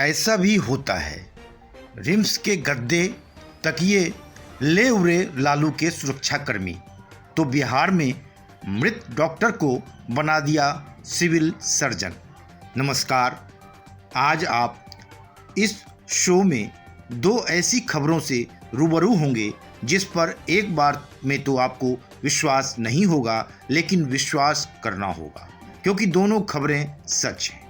ऐसा भी होता है। रिम्स के गद्दे तकिए ले उड़े लालू के सुरक्षाकर्मी, तो बिहार में मृत डॉक्टर को बना दिया सिविल सर्जन। नमस्कार, आज आप इस शो में दो ऐसी खबरों से रूबरू होंगे जिस पर एक बार में तो आपको विश्वास नहीं होगा, लेकिन विश्वास करना होगा क्योंकि दोनों खबरें सच हैं।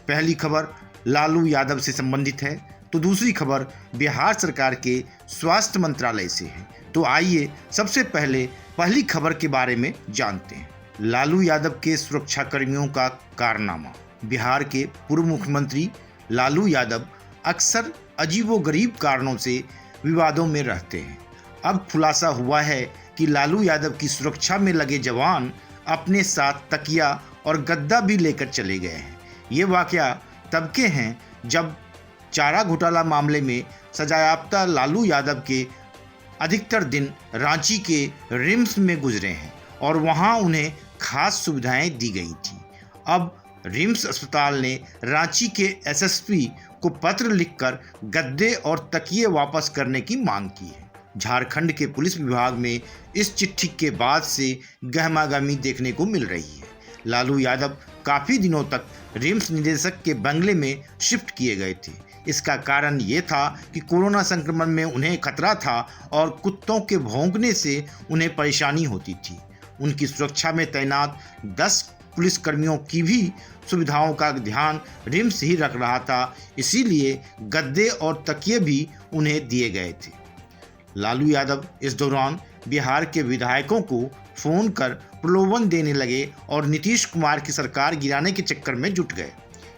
पहली खबर लालू यादव से संबंधित है तो दूसरी खबर बिहार सरकार के स्वास्थ्य मंत्रालय से है। तो आइए सबसे पहले पहली खबर के बारे में जानते हैं। लालू यादव के सुरक्षाकर्मियों का कारनामा। बिहार के पूर्व मुख्यमंत्री लालू यादव अक्सर अजीबोगरीब कारणों से विवादों में रहते हैं। अब खुलासा हुआ है कि लालू यादव की सुरक्षा में लगे जवान अपने साथ तकिया और गद्दा भी लेकर चले गए हैं। ये वाकया तब के हैं जब चारा घोटाला मामले में सजायाफ्ता लालू यादव के अधिकतर दिन रांची के रिम्स में गुजरे हैं और वहां उन्हें खास सुविधाएं दी गई थी। अब रिम्स अस्पताल ने रांची के एसएसपी को पत्र लिखकर गद्दे और तकिए वापस करने की मांग की है। झारखंड के पुलिस विभाग में इस चिट्ठी के बाद से गहमागहमी देखने को मिल रही है। लालू यादव काफ़ी दिनों तक रिम्स निदेशक के बंगले में शिफ्ट किए गए थे। इसका कारण ये था कि कोरोना संक्रमण में उन्हें खतरा था और कुत्तों के भौंकने से उन्हें परेशानी होती थी। उनकी सुरक्षा में तैनात 10 पुलिसकर्मियों की भी सुविधाओं का ध्यान रिम्स ही रख रहा था, इसीलिए गद्दे और तकिए भी उन्हें दिए गए थे। लालू यादव इस दौरान बिहार के विधायकों को फोन कर प्रलोभन देने लगे और नीतीश कुमार की सरकार गिराने के चक्कर में जुट गए।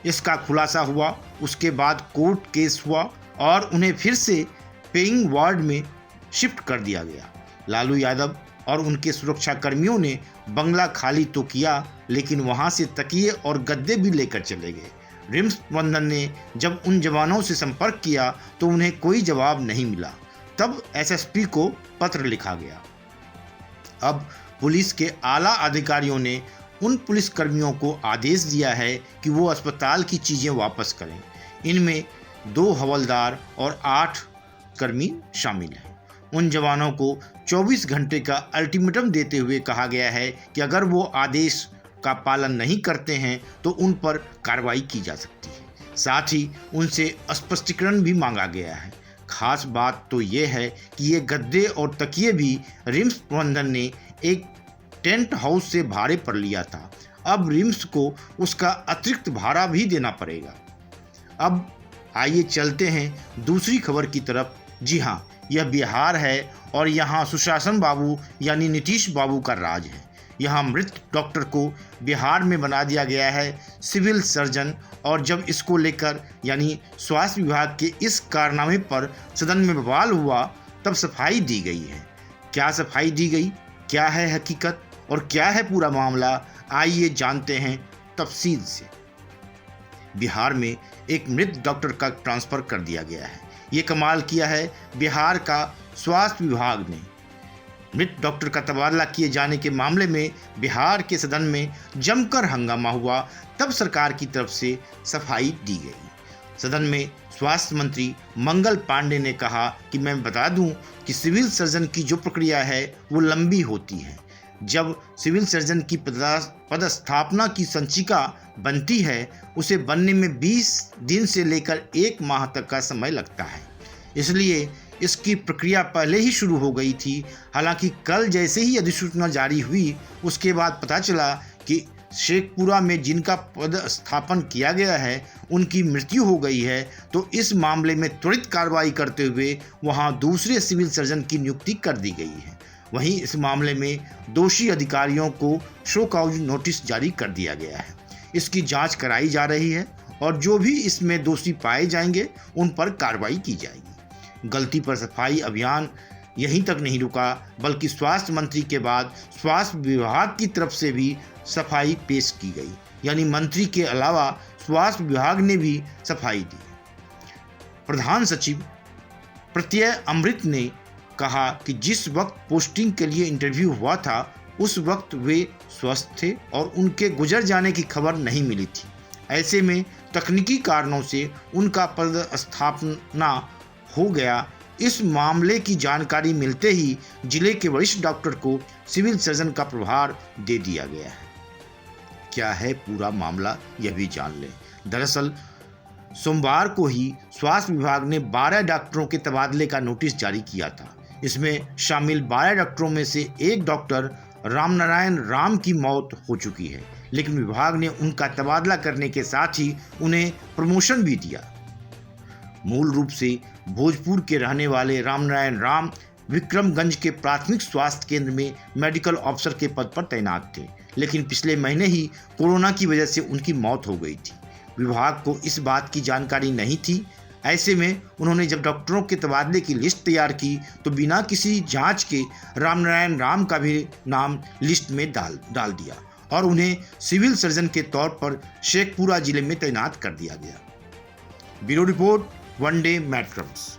इसका खुलासा हुआ, उसके बाद कोर्ट केस हुआ और उन्हें फिर से पेइंग वार्ड में शिफ्ट कर दिया गया। लालू यादव और उनके सुरक्षा कर्मियों ने बंगला खाली तो किया, लेकिन वहां से तकिए और गद्दे भी लेकर चले गए। रिम्स प्रबंधन ने जब उन जवानों से संपर्क किया तो उन्हें कोई जवाब नहीं मिला। तब एसएसपी को पत्र लिखा गया। अब पुलिस के आला अधिकारियों ने उन पुलिसकर्मियों को आदेश दिया है कि वो अस्पताल की चीज़ें वापस करें। इनमें 2 हवलदार और 8 कर्मी शामिल हैं। उन जवानों को 24 घंटे का अल्टीमेटम देते हुए कहा गया है कि अगर वो आदेश का पालन नहीं करते हैं तो उन पर कार्रवाई की जा सकती है। साथ ही उनसे स्पष्टीकरण भी मांगा गया है। खास बात तो ये है कि ये गद्दे और तकिए भी रिम्स प्रबंधन ने एक टेंट हाउस से भाड़े पर लिया था। अब रिम्स को उसका अतिरिक्त भाड़ा भी देना पड़ेगा। अब आइए चलते हैं दूसरी खबर की तरफ। जी हाँ, यह बिहार है और यहाँ सुशासन बाबू यानी नीतीश बाबू का राज है। यहाँ मृत डॉक्टर को बिहार में बना दिया गया है सिविल सर्जन, और जब इसको लेकर यानी स्वास्थ्य विभाग के इस कारनामे पर सदन में बवाल हुआ तब सफाई दी गई है। क्या सफाई दी गई, क्या है हकीकत और क्या है पूरा मामला, आइए जानते हैं तफसील से। बिहार में एक मृत डॉक्टर का ट्रांसफ़र कर दिया गया है। ये कमाल किया है बिहार का स्वास्थ्य विभाग ने। मृत डॉक्टर का तबादला किए जाने के मामले में बिहार के सदन में जमकर हंगामा हुआ। तब सरकार की तरफ से सफाई दी गई। सदन में स्वास्थ्य मंत्री मंगल पांडे ने कहा कि मैं बता दूं कि सिविल सर्जन की जो प्रक्रिया है वो लंबी होती है। जब सिविल सर्जन की पदस्थापना की संचिका बनती है, उसे बनने में 20 दिन से लेकर 1 माह तक का समय लगता है, इसलिए इसकी प्रक्रिया पहले ही शुरू हो गई थी। हालांकि कल जैसे ही अधिसूचना जारी हुई, उसके बाद पता चला कि शेखपुरा में जिनका पदस्थापन किया गया है उनकी मृत्यु हो गई है। तो इस मामले में त्वरित कार्रवाई करते हुए वहां दूसरे सिविल सर्जन की नियुक्ति कर दी गई है। वहीं इस मामले में दोषी अधिकारियों को शो कॉज नोटिस जारी कर दिया गया है। इसकी जांच कराई जा रही है और जो भी इसमें दोषी पाए जाएंगे उन पर कार्रवाई की जाएगी। गलती पर सफाई अभियान यहीं तक नहीं रुका, बल्कि स्वास्थ्य मंत्री के बाद स्वास्थ्य विभाग की तरफ से भी सफाई पेश की गई, यानी मंत्री के अलावा स्वास्थ्य विभाग ने भी सफाई दी। प्रधान सचिव प्रत्यय अमृत ने कहा कि जिस वक्त पोस्टिंग के लिए इंटरव्यू हुआ था उस वक्त वे स्वस्थ थे और उनके गुजर जाने की खबर नहीं मिली थी। ऐसे में तकनीकी कारणों से उनका पदस्थापना हो गया। इस मामले की जानकारी मिलते ही जिले के वरिष्ठ डॉक्टर को सिविल सर्जन का प्रभार दे दिया गया है। क्या है पूरा मामला, यह भी जान लें। दरअसल सोमवार को ही स्वास्थ्य विभाग ने 12 डॉक्टरों के तबादले का नोटिस जारी किया था। इसमें शामिल 12 डॉक्टरों में से एक डॉक्टर रामनारायण राम की मौत हो चुकी है, लेकिन विभाग ने उनका तबादला करने के साथ ही उन्हें प्रमोशन भी दिया। मूल रूप से भोजपुर के रहने वाले रामनारायण राम विक्रमगंज के प्राथमिक स्वास्थ्य केंद्र में मेडिकल ऑफिसर के पद पर तैनात थे, लेकिन पिछले महीने ही कोरोना की वजह से उनकी मौत हो गई थी। विभाग को इस बात की जानकारी नहीं थी। ऐसे में उन्होंने जब डॉक्टरों के तबादले की लिस्ट तैयार की तो बिना किसी जांच के रामनारायण राम का भी नाम लिस्ट में डाल दिया और उन्हें सिविल सर्जन के तौर पर शेखपुरा जिले में तैनात कर दिया गया। Bureau report, one day matrix.